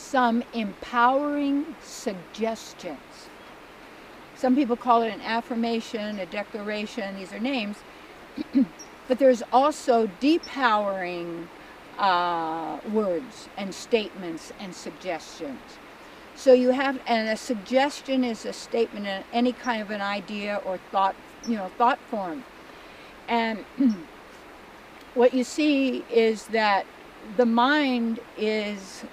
some empowering suggestions. Some people call it an affirmation, a declaration, these are names, but there's also depowering words and statements and suggestions. So you have, and a suggestion is a statement in any kind of an idea or thought, thought form. And what you see is that the mind is,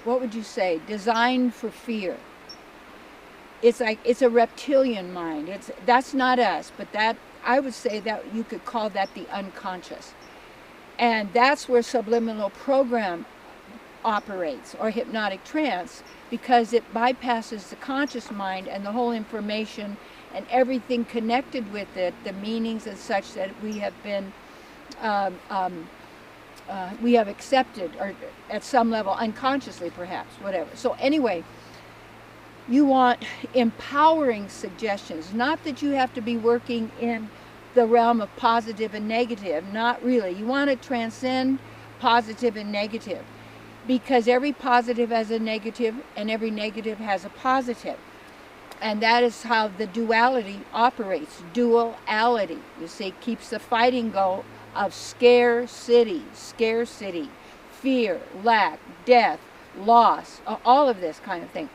what would you say, designed for fear. It's like, it's a reptilian mind. That's not us, but that, I would say that you could call that the unconscious. And that's where subliminal program operates, or hypnotic trance, because it bypasses the conscious mind and the whole information and everything connected with it, the meanings and such that we have been, we have accepted, or at some level unconsciously perhaps, whatever. So anyway, you want empowering suggestions, not that you have to be working in the realm of positive and negative, not really. You want to transcend positive and negative, because every positive has a negative and every negative has a positive. And that is how the duality operates, duality. You see, keeps the fighting go of scarcity, fear, lack, death, loss, all of this kind of thing.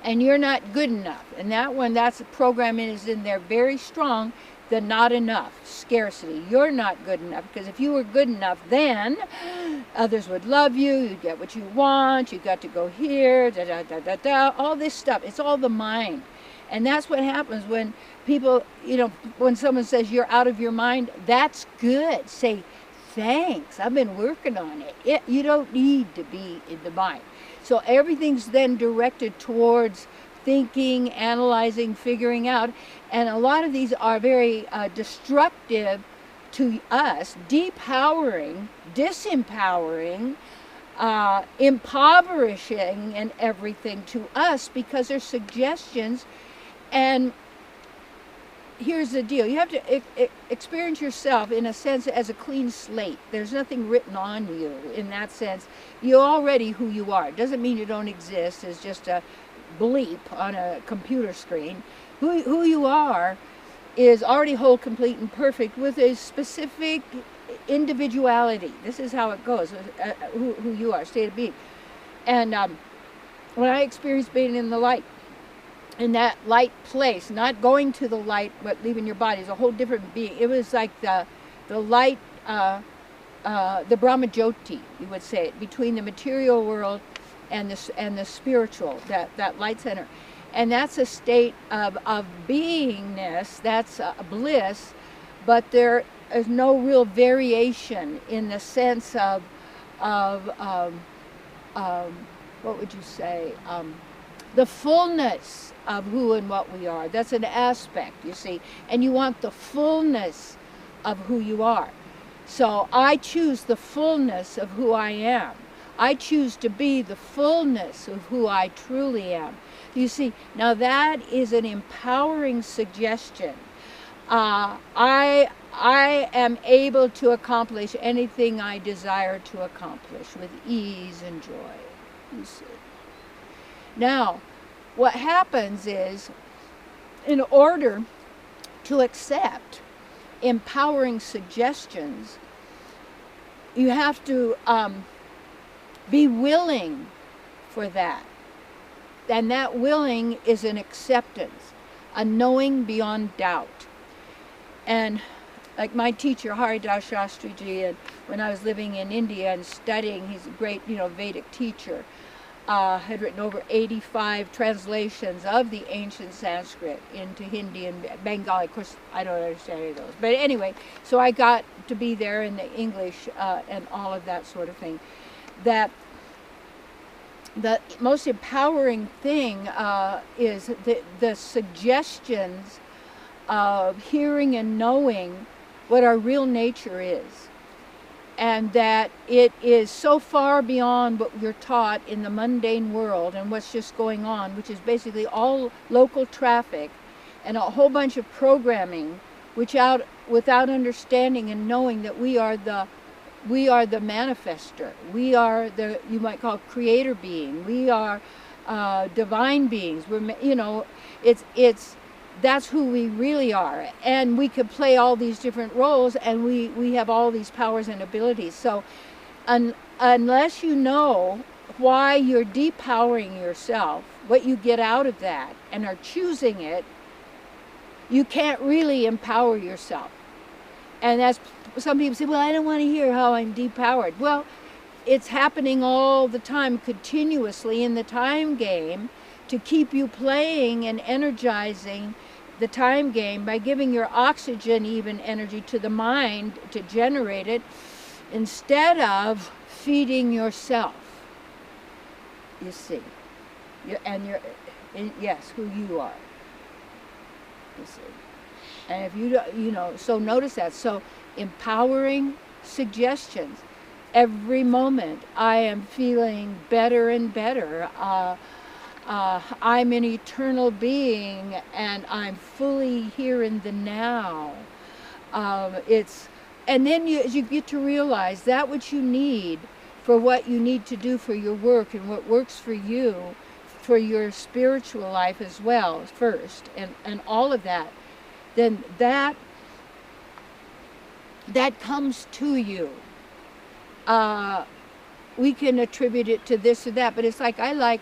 And you're not good enough. And that one, that's a program is in there very strong, the not enough, scarcity. You're not good enough, because if you were good enough, then others would love you, you'd get what you want, you got to go here, all this stuff. It's all the mind. And that's what happens when people, when someone says you're out of your mind, that's good. Say, thanks, I've been working on it. You don't need to be in the mind. So everything's then directed towards thinking, analyzing, figuring out. And a lot of these are very destructive to us, depowering, disempowering, impoverishing and everything to us, because they're suggestions. And here's the deal. You have to experience yourself, in a sense, as a clean slate. There's nothing written on you in that sense. You're already who you are. It doesn't mean you don't exist as just a bleep on a computer screen. Who you are is already whole, complete, and perfect, with a specific individuality. This is how it goes, who you are, state of being. And when I experienced being in the light, in that light place, not going to the light, but leaving your body, is a whole different being. It was like the light, the Brahmajyoti, you would say, between the material world and the spiritual, that light center. And that's a state of beingness, that's bliss, but there is no real variation in the sense of what would you say, the fullness of who and what we are. That's an aspect, you see, and you want the fullness of who you are. So I choose the fullness of who I am. I choose to be the fullness of who I truly am. You see, now that is an empowering suggestion. I am able to accomplish anything I desire to accomplish with ease and joy, you see. Now, what happens is, in order to accept empowering suggestions, you have to be willing for that. And that willing is an acceptance, a knowing beyond doubt. And like my teacher, Haridas Shastriji, and when I was living in India and studying, he's a great, Vedic teacher, had written over 85 translations of the ancient Sanskrit into Hindi and Bengali. Of course, I don't understand any of those. But anyway, so I got to be there in the English and all of that sort of thing. That the most empowering thing is the suggestions of hearing and knowing what our real nature is. And that it is so far beyond what we're taught in the mundane world and what's just going on, which is basically all local traffic and a whole bunch of programming, which without understanding and knowing that we are the We are the manifester. We are the, you might call, creator being. We are divine beings. We're, you know, that's who we really are. And we could play all these different roles, and we have all these powers and abilities. So unless you know why you're depowering yourself, what you get out of that, and are choosing it, you can't really empower yourself. And that's, some people say, well, I don't want to hear how I'm depowered. Well, it's happening all the time, continuously in the time game, to keep you playing and energizing the time game by giving your oxygen even energy to the mind to generate it, instead of feeding yourself. You see, yes, who you are. You see, and if you don't, you know, so notice that. So empowering suggestions. Every moment I am feeling better and better. I'm an eternal being, and I'm fully here in the now. And then you get to realize that what you need for what you need to do for your work, and what works for you, for your spiritual life as well, first, and all of that, then that comes to you. We can attribute it to this or that, but it's like, I like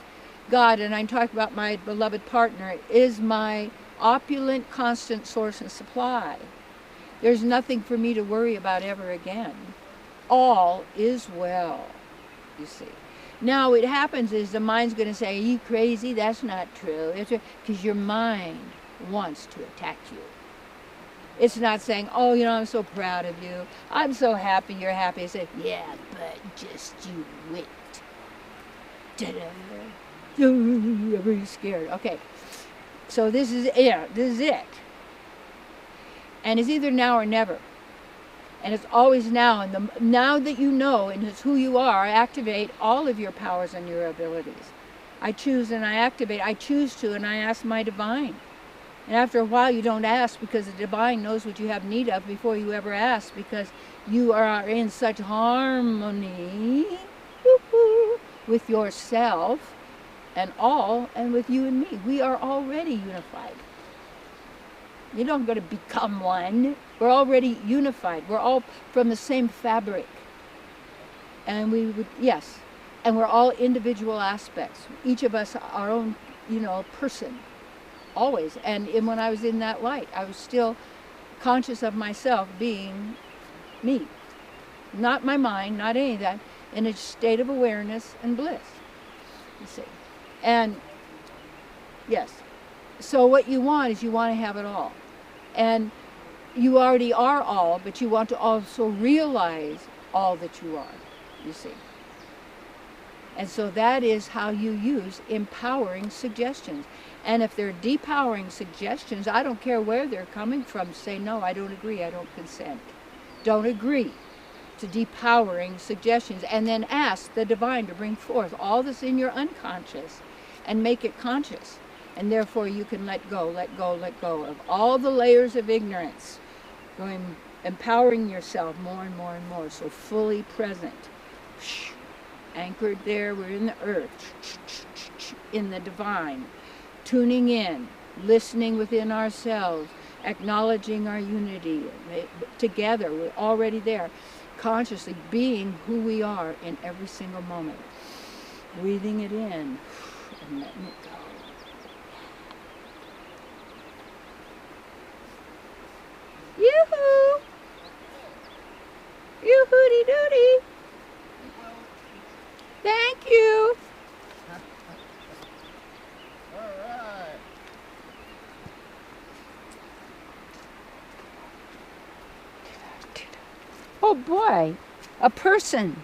God, and I'm talking about my beloved partner, is my opulent, constant source and supply. There's nothing for me to worry about ever again. All is well, you see. Now, what happens is the mind's going to say, are you crazy? That's not true. Because your mind wants to attack you. It's not saying, oh, you know, I'm so proud of you. I'm so happy you're happy. It's like, yeah, but just you wait. Ta-da. I'm really scared. Okay. So this is it. And it's either now or never. And it's always now. And now that you know, and it's who you are, activate all of your powers and your abilities. I choose and I activate. I choose to, and I ask my divine. And after a while, you don't ask, because the divine knows what you have need of before you ever ask, because you are in such harmony with yourself and with you and me. We are already unified. You don't got to become one. We're already unified. We're all from the same fabric. And and we're all individual aspects. Each of us our own, person. Always. And when I was in that light, I was still conscious of myself being me. Not my mind, not any of that, in a state of awareness and bliss, you see. And yes, so what you want is, you want to have it all. And you already are all, but you want to also realize all that you are, you see. And so that is how you use empowering suggestions. And if they're depowering suggestions, I don't care where they're coming from, say, no, I don't agree, I don't consent. Don't agree to depowering suggestions. And then ask the divine to bring forth all that's in your unconscious and make it conscious. And therefore you can let go of all the layers of ignorance, empowering yourself more and more and more, so fully present. Anchored there, we're in the earth, in the divine. Tuning in, listening within ourselves, acknowledging our unity. Together, we're already there, consciously being who we are in every single moment. Breathing it in and letting it go. Yoo-hoo! Yoo-hooty-dooty! Thank you! Oh boy, a person.